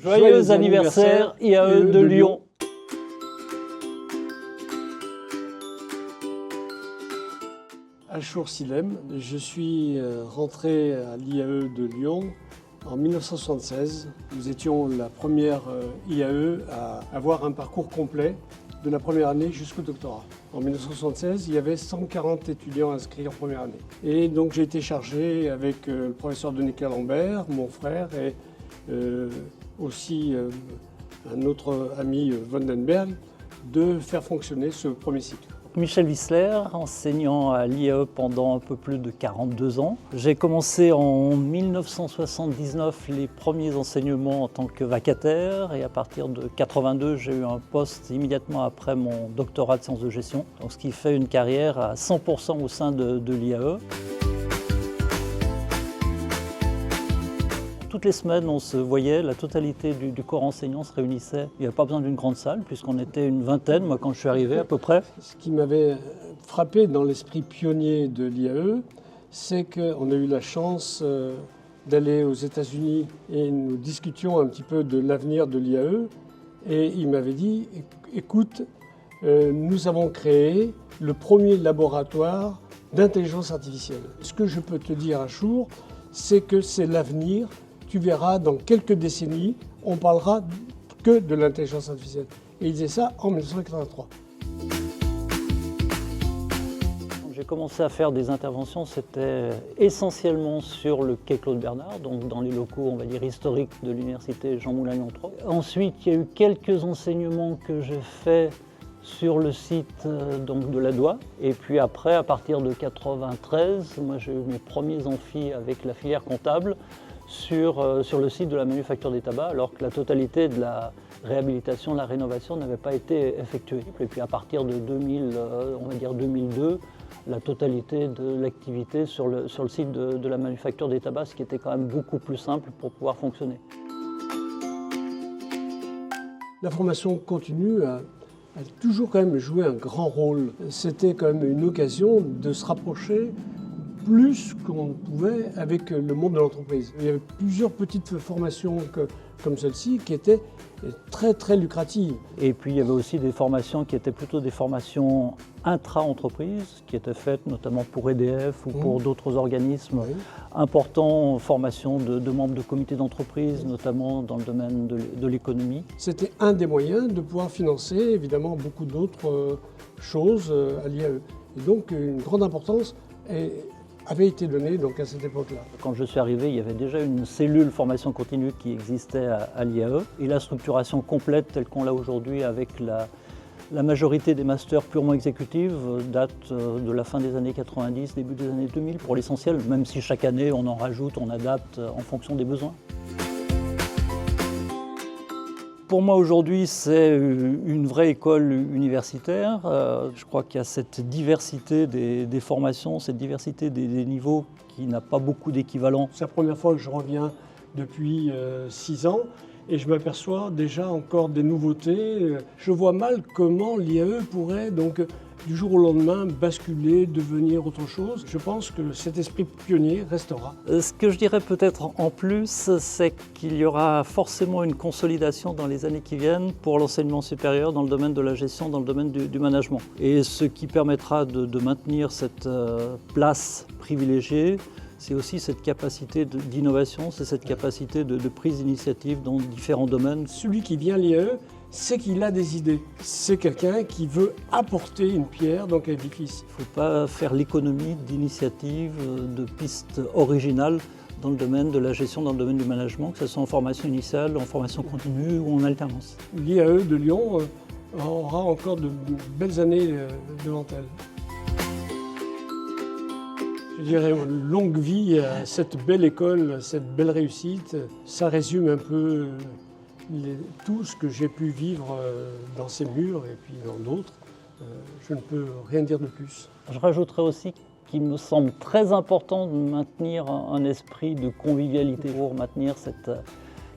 Joyeux anniversaire IAE de Lyon. Achour Silem, je suis rentré à l'IAE de Lyon en 1976. Nous étions la première IAE à avoir un parcours complet de la première année jusqu'au doctorat. En 1976, il y avait 140 étudiants inscrits en première année. Et donc j'ai été chargé avec le professeur Denis Lambert, mon frère, et aussi un autre ami, Vandenberg, de faire fonctionner ce premier cycle. Michel Wissler, enseignant à l'IAE pendant un peu plus de 42 ans. J'ai commencé en 1979 les premiers enseignements en tant que vacataire et à partir de 82, j'ai eu un poste immédiatement après mon doctorat de sciences de gestion, donc ce qui fait une carrière à 100% au sein de l'IAE. Toutes les semaines, on se voyait, la totalité du corps enseignant se réunissait. Il n'y avait pas besoin d'une grande salle, puisqu'on était une vingtaine, moi quand je suis arrivé à peu près. Ce qui m'avait frappé dans l'esprit pionnier de l'IAE, c'est qu'on a eu la chance d'aller aux États-Unis et nous discutions un petit peu de l'avenir de l'IAE. Et il m'avait dit, écoute, nous avons créé le premier laboratoire d'intelligence artificielle. Ce que je peux te dire à Achour, c'est que c'est l'avenir. Tu verras, dans quelques décennies, on parlera que de l'intelligence artificielle. Et il disait ça en 1983. J'ai commencé à faire des interventions, c'était essentiellement sur le quai Claude Bernard, donc dans les locaux, on va dire, historiques de l'université Jean Moulin Lyon 3. Ensuite, il y a eu quelques enseignements que j'ai faits sur le site donc, de la DOA. Et puis après, à partir de 1993, moi j'ai eu mes premiers amphis avec la filière comptable sur le site de la manufacture des tabacs, alors que la totalité de la réhabilitation, de la rénovation n'avait pas été effectuée. Et puis à partir de 2000, on va dire 2002, la totalité de l'activité sur le site de la manufacture des tabacs, ce qui était quand même beaucoup plus simple pour pouvoir fonctionner. La formation continue a toujours quand même joué un grand rôle. C'était quand même une occasion de se rapprocher plus qu'on ne pouvait avec le monde de l'entreprise. Il y avait plusieurs petites formations comme celle-ci qui étaient très très lucratives. Et puis il y avait aussi des formations qui étaient plutôt des formations intra-entreprises, qui étaient faites notamment pour EDF ou pour d'autres organismes importants, formation de membres de comités d'entreprise, notamment dans le domaine de l'économie. C'était un des moyens de pouvoir financer évidemment beaucoup d'autres choses à l'IAE. Et donc une grande importance avait été donnée donc, à cette époque-là. Quand je suis arrivé, il y avait déjà une cellule formation continue qui existait à l'IAE et la structuration complète telle qu'on l'a aujourd'hui avec la majorité des masters purement exécutifs date de la fin des années 90, début des années 2000 pour l'essentiel, même si chaque année on en rajoute, on adapte en fonction des besoins. Pour moi aujourd'hui, c'est une vraie école universitaire. Je crois qu'il y a cette diversité des formations, cette diversité des niveaux qui n'a pas beaucoup d'équivalent. C'est la première fois que je reviens depuis 6 ans et je m'aperçois déjà encore des nouveautés. Je vois mal comment l'IAE pourrait donc du jour au lendemain basculer, devenir autre chose. Je pense que cet esprit pionnier restera. Ce que je dirais peut-être en plus, c'est qu'il y aura forcément une consolidation dans les années qui viennent pour l'enseignement supérieur dans le domaine de la gestion, dans le domaine du management. Et ce qui permettra de maintenir cette place privilégiée, c'est aussi cette capacité d'innovation, c'est cette capacité de prise d'initiative dans différents domaines. Celui qui vient à l'IAE, c'est qu'il a des idées. C'est quelqu'un qui veut apporter une pierre dans l'édifice. Il ne faut pas faire l'économie d'initiatives, de pistes originales dans le domaine de la gestion, dans le domaine du management, que ce soit en formation initiale, en formation continue ou en alternance. L'IAE de Lyon aura encore de belles années devant elle. Je dirais longue vie à cette belle école, cette belle réussite. Ça résume un peu tout ce que j'ai pu vivre dans ces murs et puis dans d'autres. Je ne peux rien dire de plus. Je rajouterais aussi qu'il me semble très important de maintenir un esprit de convivialité pour maintenir cette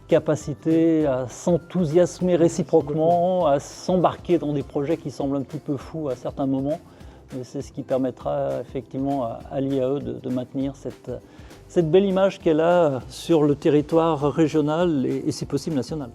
capacité à s'enthousiasmer réciproquement, à s'embarquer dans des projets qui semblent un petit peu fous à certains moments. Mais c'est ce qui permettra effectivement à l'IAE de maintenir cette belle image qu'elle a sur le territoire régional et si possible national.